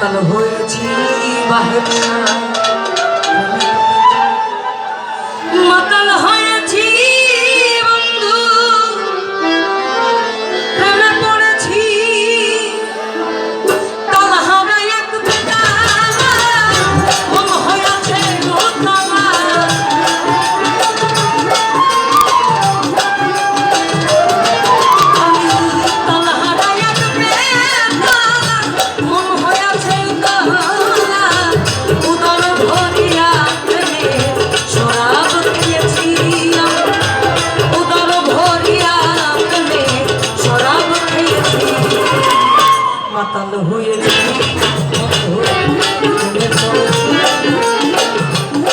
মাতাল হয়েছি বাহেরটা মাতাল হয়েছি বন্ধু প্রেমে পড়েছি তালহারা এক বেটা মন হয়েছে মোতালা মাতাল হয়েছি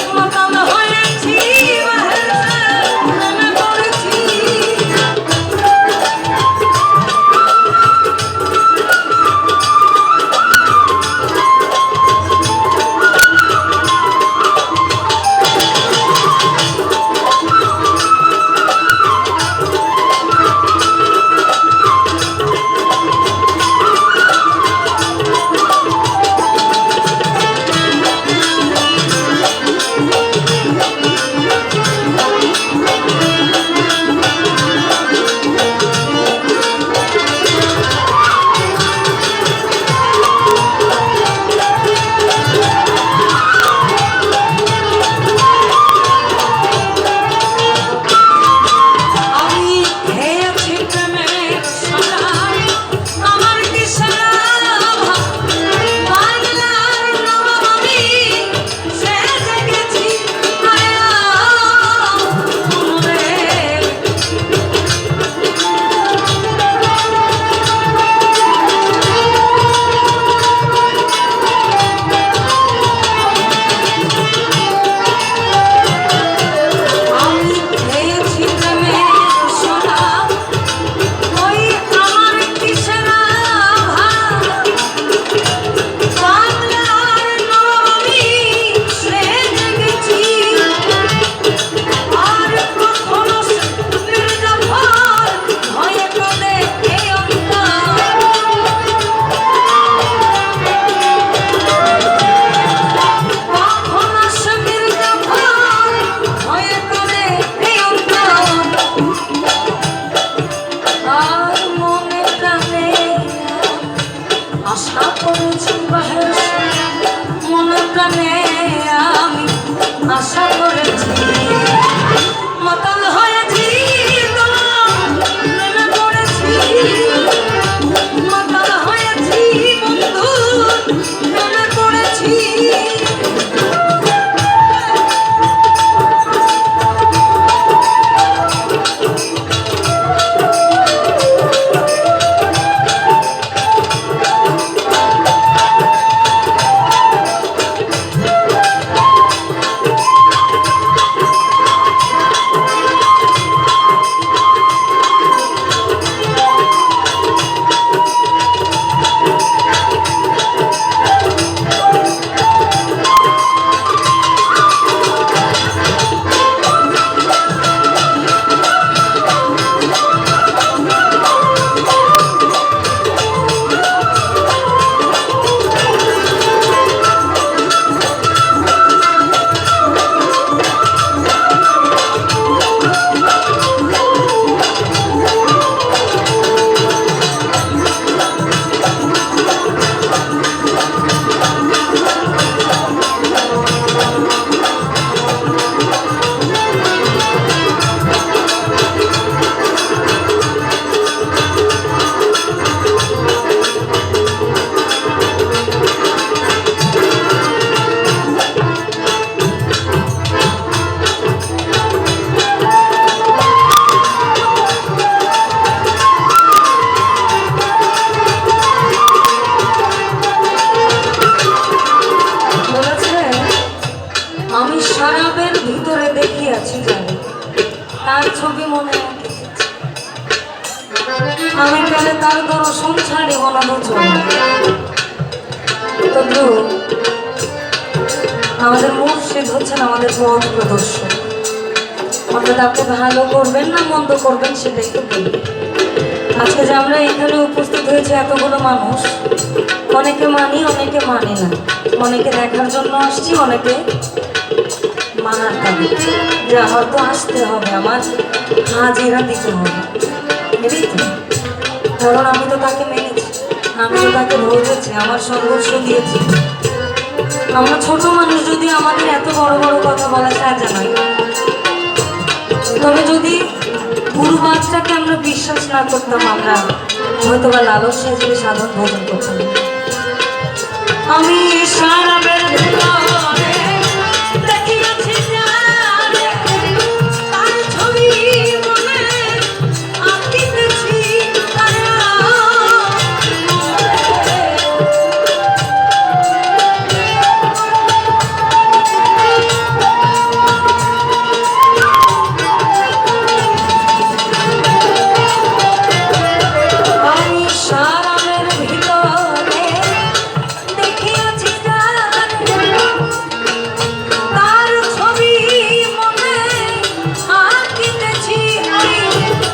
মাতাল হয়েছি প্রেমে পড়েছি আশা করেছি বাহের মনে প্রাণে আমি আশা করেছি মাতাল হয়েছি প্রেমে পড়েছি মাতাল হয়েছি বন্ধু প্রেমে পড়েছি শরাবের ভিতরে দেখিয়াছি জানি তার ছবি মনে আমি পেলে তার দর্শন ছাড়িব না তবু আমাদের মুর্শিদ হচ্ছেন আমাদের পথ প্রদর্শক অর্থাৎ আপনি ভালো করবেন না মন্দ করবেন সেটাই তো বলবেন। আজকে যে আমরা এখানে উপস্থিত হয়েছে এতগুলো মানুষ অনেকে মানি অনেকে মানে না, অনেকে দেখার জন্য আসছি, অনেকে মানার দাবি। যা হয়তো আসতে হবে, আমার হাজিরা দিতে হবে, বুঝলি তো? কারণ আমি তো তাকে মেনেছি, আমি তো তাকে ভোগেছি, আমার সর্বস্ব দিয়েছি। আমরা ছোট মানুষ, যদি আমাদের এত বড় বড় কথা বলা সাজা নয়, তবে যদি গুরু বাচ্চাকে আমরা বিশ্বাস না করতাম, আমরা হয়তো বা লালস সাজিয়ে সাধন ভোজন করতাম। আমি সারা বের ভিতরে দেখিয়াছি যারে, তার ছবি মনে আঁকিতেছি তারে। আমি সারা বের ভিতরে দেখিয়াছি যারে, তার ছবি মনে আঁকিতেছি। ওই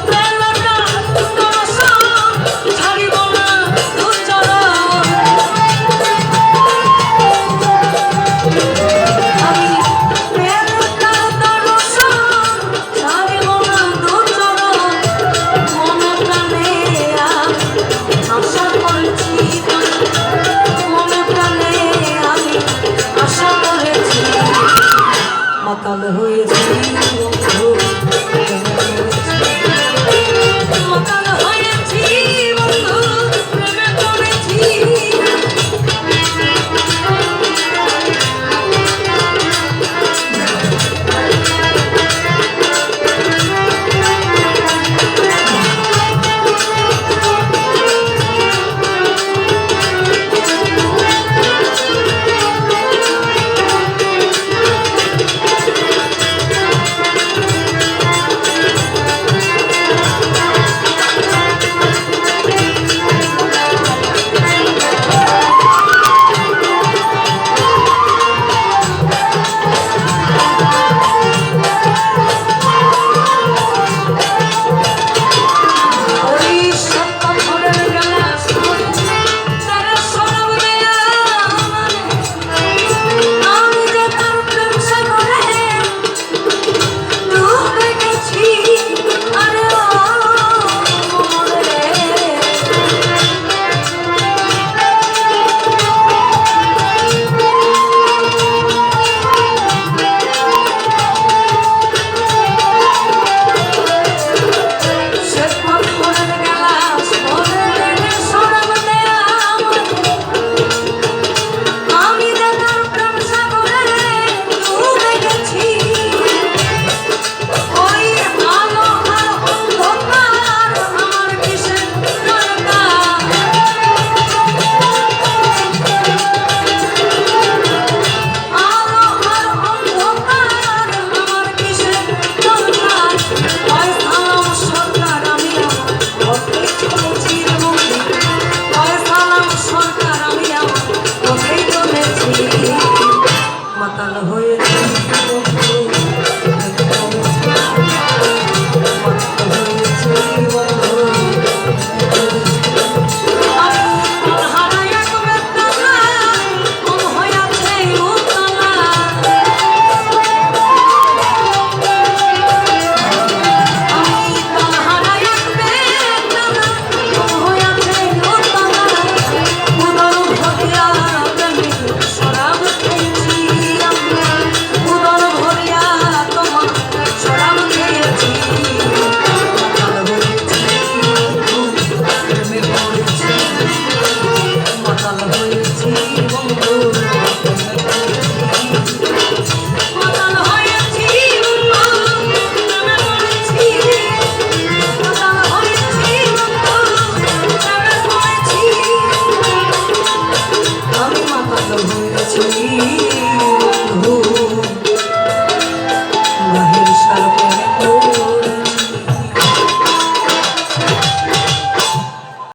বেলাটা দর্শন ছাড়িব না দুচরণ। আমি বেলাটা দর্শন ছাড়িব না দুচরণ। মনে প্রাণে আমি আশা করেছি, মনে প্রাণে আমি আশা করেছি। মাতাল